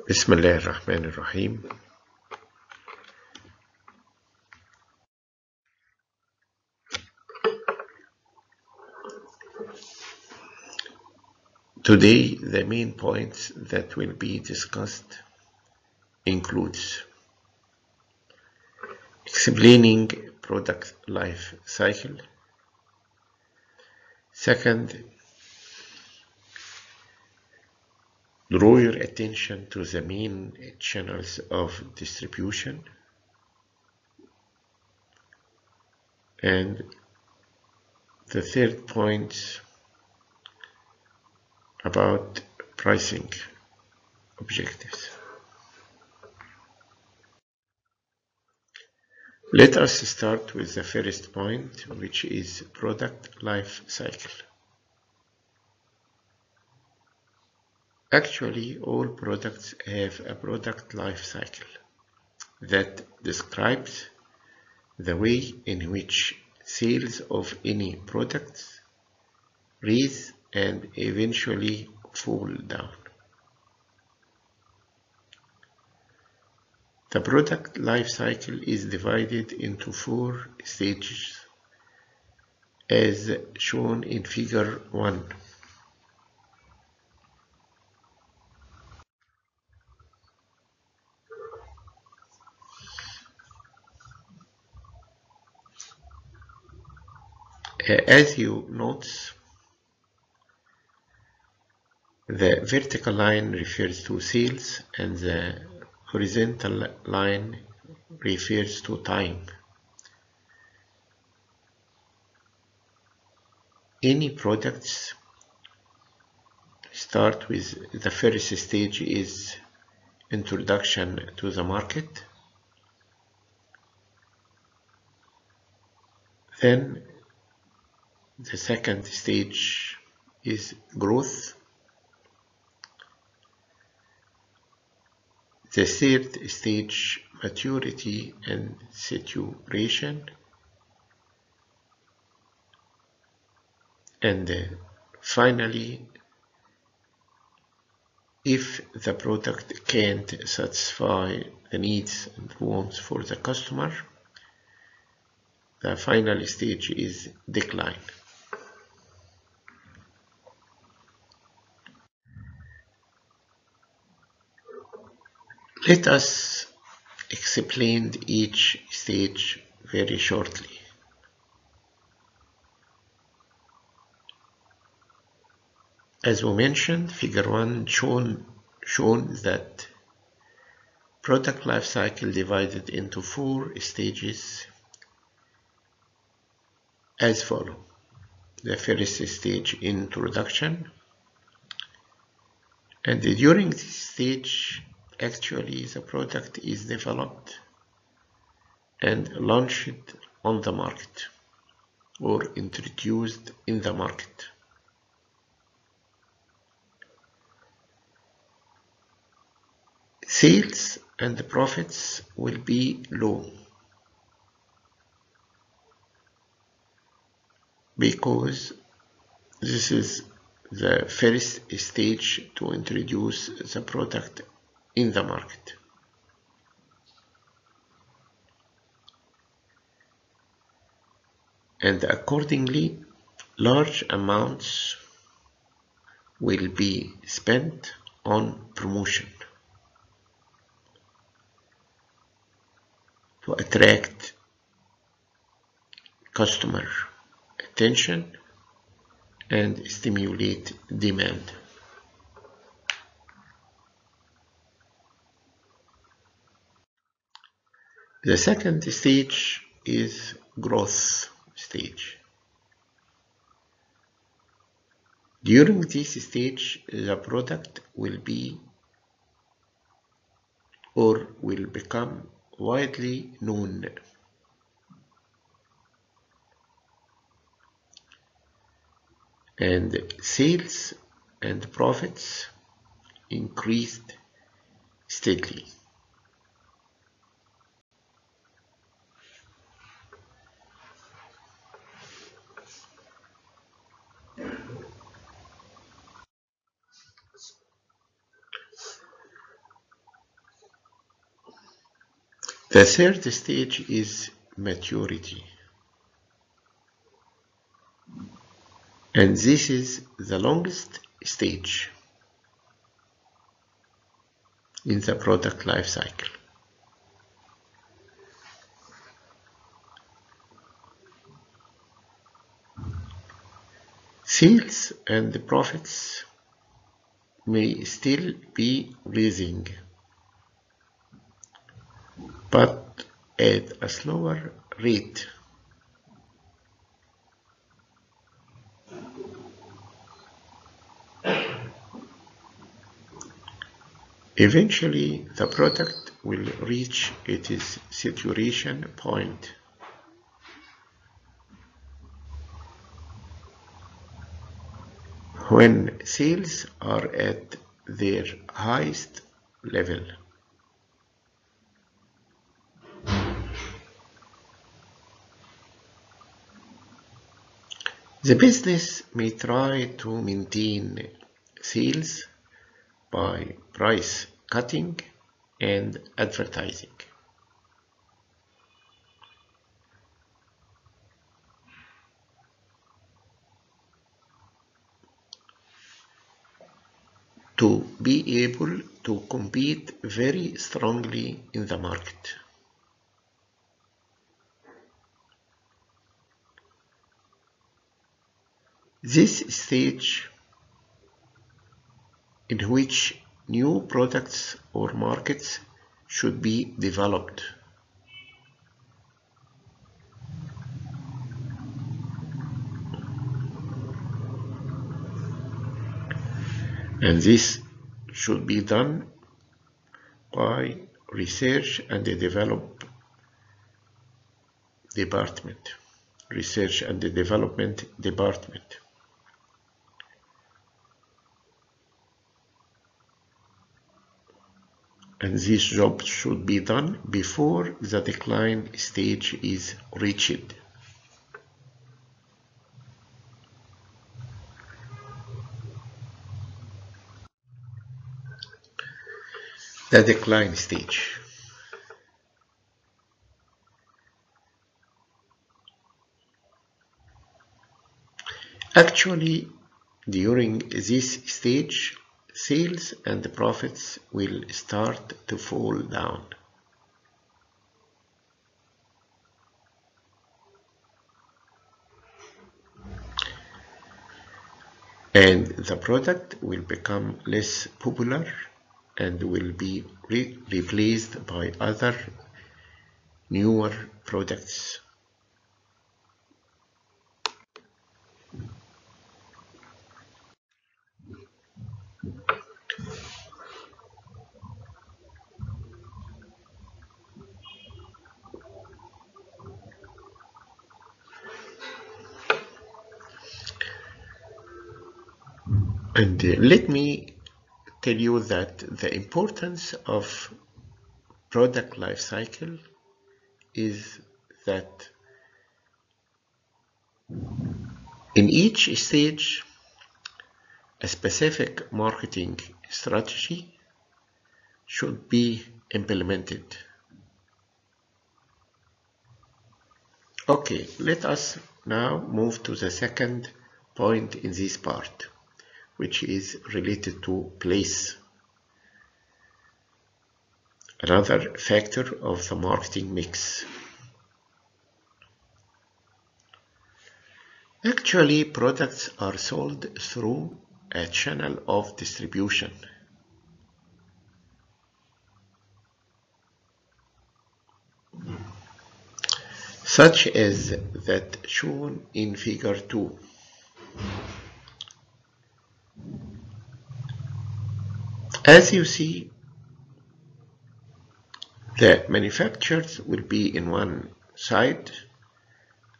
بسم الله الرحمن الرحيم. Today, the main points that will be discussed includes explaining product life cycle. Second, draw your attention to the main channels of distribution. And the third point about pricing objectives. Let us start with the first point, which is product life cycle. Actually, all products have a product life cycle that describes the way in which sales of any products rise and eventually fall down. The product life cycle is divided into 4 stages as shown in figure 1. As you notice, the vertical line refers to sales and the horizontal line refers to time. Any products start with the first stage is introduction to the market. Then the second stage is growth. The third stage, maturity and saturation. And finally, if the product can't satisfy the needs and wants for the customer, the final stage is decline. Let us explain each stage very shortly. As we mentioned, figure 1 shown that product life cycle divided into 4 stages as follows. The first stage, introduction, and during this stage actually the product is developed and launched on the market or introduced in the market. Sales and profits will be low because this is the first stage to introduce the product in the market. And accordingly, large amounts will be spent on promotion to attract customer attention and stimulate demand. The second stage is growth stage. During this stage, the product will be or will become widely known. And sales and profits increased steadily. The third stage is maturity. And this is the longest stage in the product life cycle. Sales and profits may still be rising, but at a slower rate. Eventually, the product will reach its saturation point. When sales are at their highest level. The business may try to maintain sales by price cutting and advertising. To be able to compete very strongly in the market. This stage in which new products or markets should be developed. And this should be done by research and the development department. Research and the development department. And this job should be done before the decline stage is reached. The decline stage. Actually, during this stage, sales and profits will start to fall down. And the product will become less popular and will be replaced by other newer products. And let me tell you that the importance of product life cycle is that in each stage, a specific marketing strategy should be implemented. Okay, let us now move to the second point in this part, which is related to place. Another factor of the marketing mix. Actually, products are sold through a channel of distribution. Such as that shown in figure 2. As you see, the manufacturers will be in one side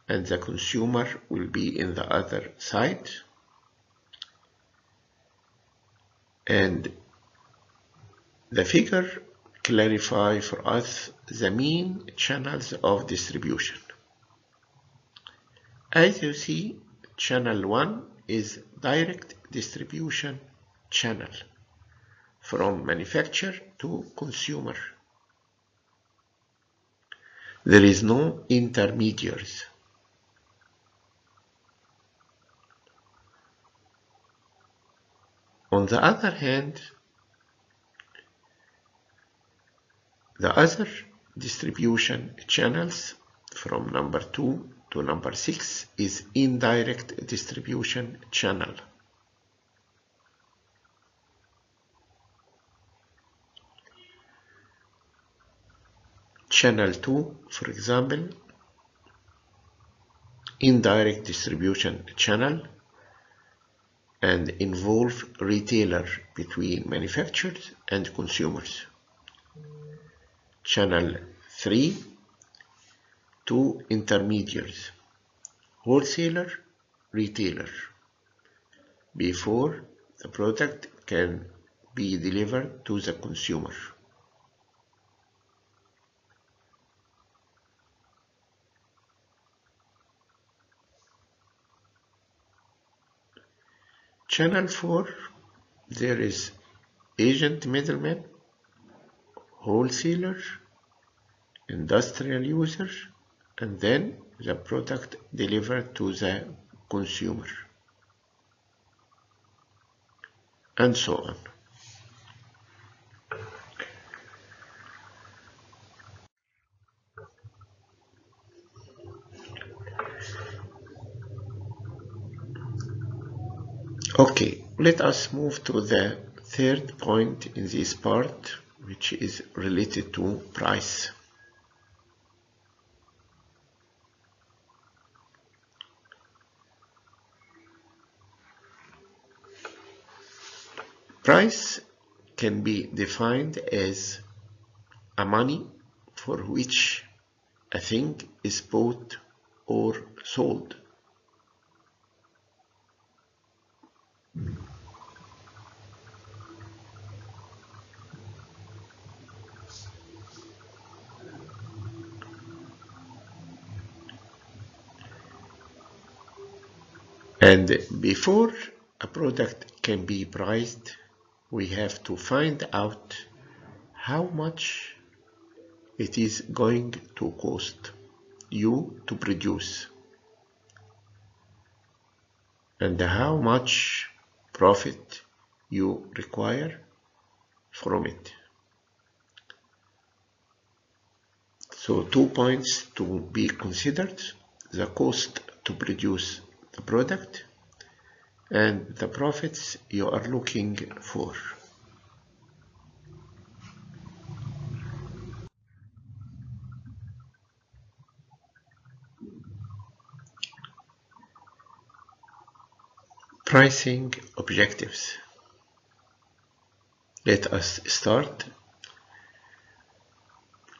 and the consumer will be in the other side. And the figure clarifies for us the main channels of distribution. As you see, channel 1 is direct distribution channel from manufacturer to consumer. There is no intermediaries. On the other hand, the other distribution channels from number 2 to number 6 is indirect distribution channel. Channel 2, for example, indirect distribution channel and involve retailer between manufacturers and consumers. Channel 3, two intermediaries, wholesaler, retailer, before the product can be delivered to the consumer. Channel 4, there is agent middleman, wholesaler, industrial user, and then the product delivered to the consumer, and so on. Okay, let us move to the third point in this part, which is related to price. Price can be defined as a money for which a thing is bought or sold. And before a product can be priced, we have to find out how much it is going to cost you to produce and how much profit you require from it. So 2 points to be considered: the cost to produce the product and the profits you are looking for. Pricing objectives. Let us start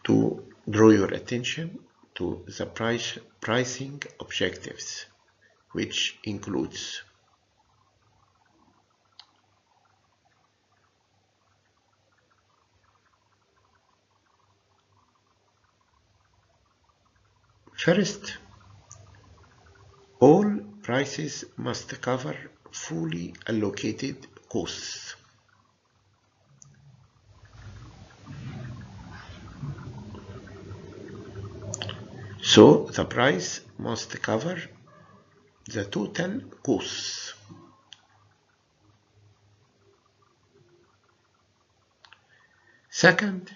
to draw your attention to the pricing objectives, which includes first, all prices must cover fully allocated costs. So the price must cover the total costs. Second,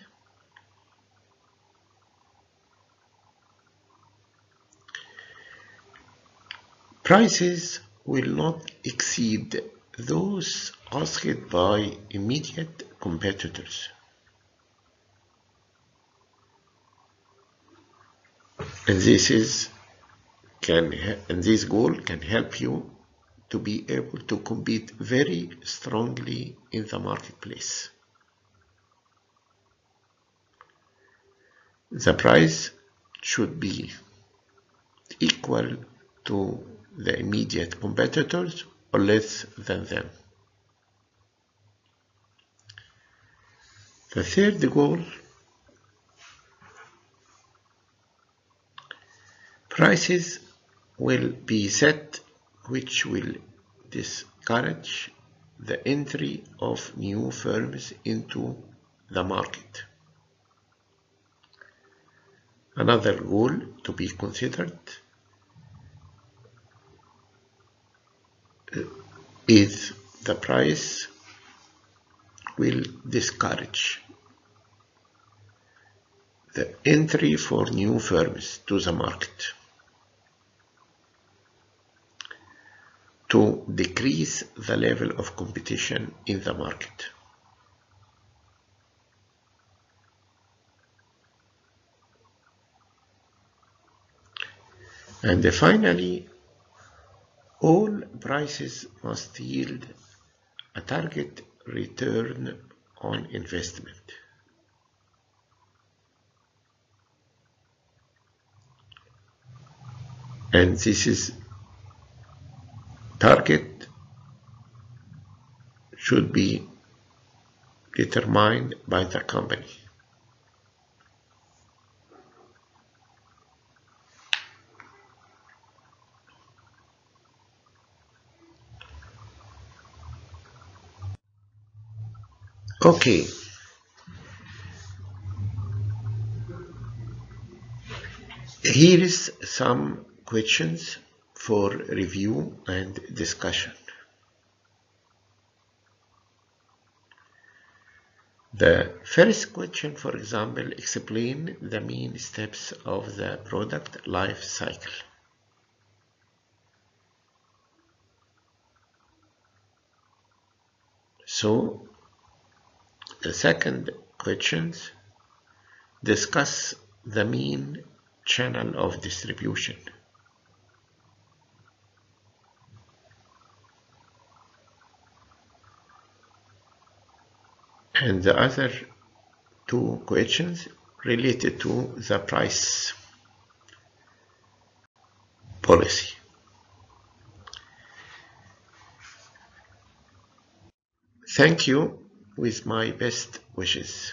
prices will not exceed those asked by immediate competitors. And this goal can help you to be able to compete very strongly in the marketplace. The price should be equal to the immediate competitors or less than them. The third goal: prices will be set which will discourage the entry of new firms into the market. Another goal to be considered is the price will discourage the entry for new firms to the market, to decrease the level of competition in the market. And finally, all prices must yield a target return on investment. And this is target should be determined by the company. Okay. Here is some questions for review and discussion. The first question, for example, explain the main steps of the product life cycle. So, the second question, discuss the main channel of distribution. And the other two questions related to the price policy. Thank you, with my best wishes.